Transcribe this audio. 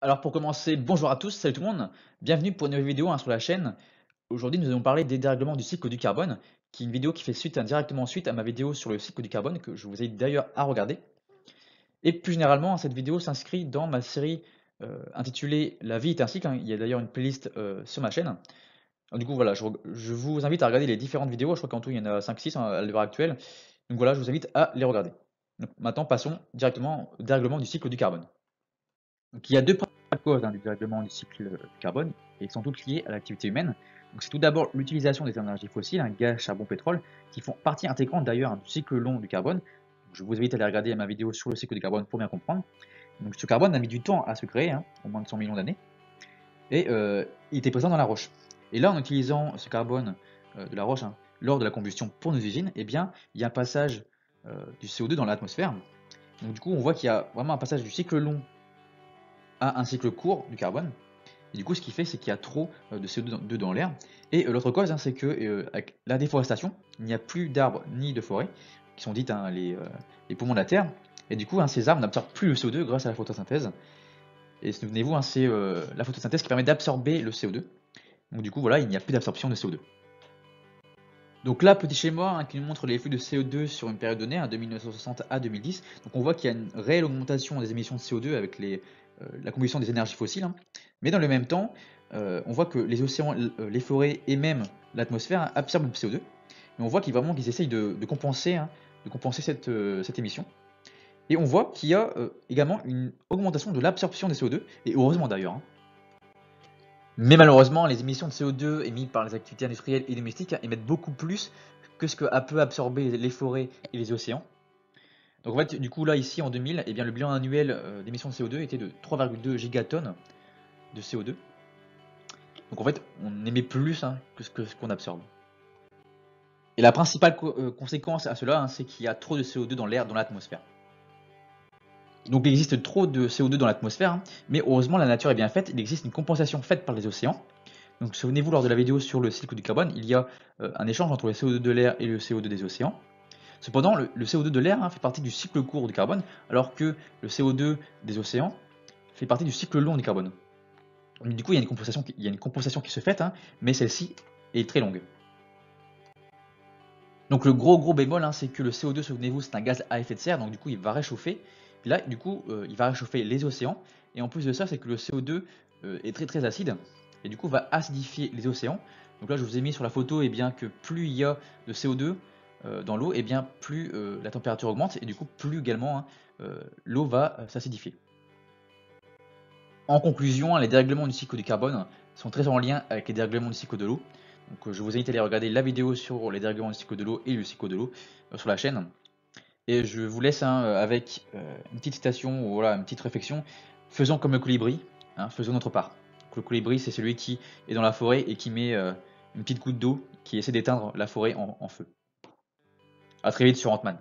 Alors pour commencer, bonjour à tous, salut tout le monde, bienvenue pour une nouvelle vidéo sur la chaîne. Aujourd'hui nous allons parler des dérèglements du cycle du carbone, qui est une vidéo qui fait suite directement suite à ma vidéo sur le cycle du carbone, que je vous invite d'ailleurs à regarder. Et plus généralement, cette vidéo s'inscrit dans ma série intitulée La vie est un cycle, il y a d'ailleurs une playlist sur ma chaîne. Alors, du coup voilà, je vous invite à regarder les différentes vidéos, je crois qu'en tout il y en a 5-6 à l'heure actuelle. Donc voilà, je vous invite à les regarder. Donc, maintenant passons directement au dérèglement du cycle du carbone. Donc, il y a deux principales causes du dérèglement du cycle du carbone, et ils sont toutes liées à l'activité humaine. Donc, c'est tout d'abord l'utilisation des énergies fossiles, gaz, charbon, pétrole, qui font partie intégrante d'ailleurs du cycle long du carbone. Donc, je vous invite à aller regarder ma vidéo sur le cycle du carbone pour bien comprendre. Donc, ce carbone a mis du temps à se créer, au moins de 100 millions d'années, et il était présent dans la roche. Et là, en utilisant ce carbone de la roche lors de la combustion pour nos usines, eh bien, il y a un passage du CO2 dans l'atmosphère. Donc, du coup, on voit qu'il y a vraiment un passage du cycle long à un cycle court du carbone. Et du coup, ce qui fait, c'est qu'il y a trop de CO2 dans l'air. Et l'autre cause, c'est que avec la déforestation, il n'y a plus d'arbres ni de forêts, qui sont dites les poumons de la Terre. Et du coup, ces arbres n'absorbent plus le CO2 grâce à la photosynthèse. Et souvenez-vous, c'est la photosynthèse qui permet d'absorber le CO2. Donc du coup, voilà, il n'y a plus d'absorption de CO2. Donc là, petit schéma qui nous montre les flux de CO2 sur une période donnée, de 1960 à 2010. Donc on voit qu'il y a une réelle augmentation des émissions de CO2 avec la combustion des énergies fossiles. Mais dans le même temps, on voit que les océans, les forêts et même l'atmosphère absorbent le CO2. Et on voit qu'ils essayent de compenser, cette émission. Et on voit qu'il y a également une augmentation de l'absorption des CO2, et heureusement d'ailleurs. Mais malheureusement, les émissions de CO2 émises par les activités industrielles et domestiques émettent beaucoup plus que ce que peut absorber les forêts et les océans. Donc en fait, du coup là ici en 2000, eh bien, le bilan annuel d'émissions de CO2 était de 3,2 gigatonnes de CO2. Donc en fait, on émet plus que ce qu'on absorbe. Et la principale conséquence à cela, c'est qu'il y a trop de CO2 dans l'air, dans l'atmosphère. Donc il existe trop de CO2 dans l'atmosphère, mais heureusement la nature est bien faite, il existe une compensation faite par les océans. Donc souvenez-vous, lors de la vidéo sur le cycle du carbone, il y a un échange entre le CO2 de l'air et le CO2 des océans. Cependant, le CO2 de l'air fait partie du cycle court du carbone, alors que le CO2 des océans fait partie du cycle long du carbone. Donc, du coup, il y a une compensation qui se fait, mais celle-ci est très longue. Donc le gros bémol, c'est que le CO2, souvenez-vous, c'est un gaz à effet de serre, donc du coup il va réchauffer. Et là, du coup, il va réchauffer les océans. Et en plus de ça, c'est que le CO2 est très acide, et du coup va acidifier les océans. Donc là, je vous ai mis sur la photo, et bien que plus il y a de CO2 dans l'eau, et bien plus la température augmente, et du coup plus également l'eau va s'acidifier. En conclusion, les dérèglements du cycle du carbone sont très en lien avec les dérèglements du cycle de l'eau. Donc je vous invite à aller regarder la vidéo sur les dérèglements du cycle de l'eau et le cycle de l'eau sur la chaîne. Et je vous laisse avec une petite citation ou voilà, une petite réflexion. Faisons comme le colibri, faisons notre part. Donc, le colibri, c'est celui qui est dans la forêt et qui met une petite goutte d'eau qui essaie d'éteindre la forêt en feu. A très vite sur Ant-Man.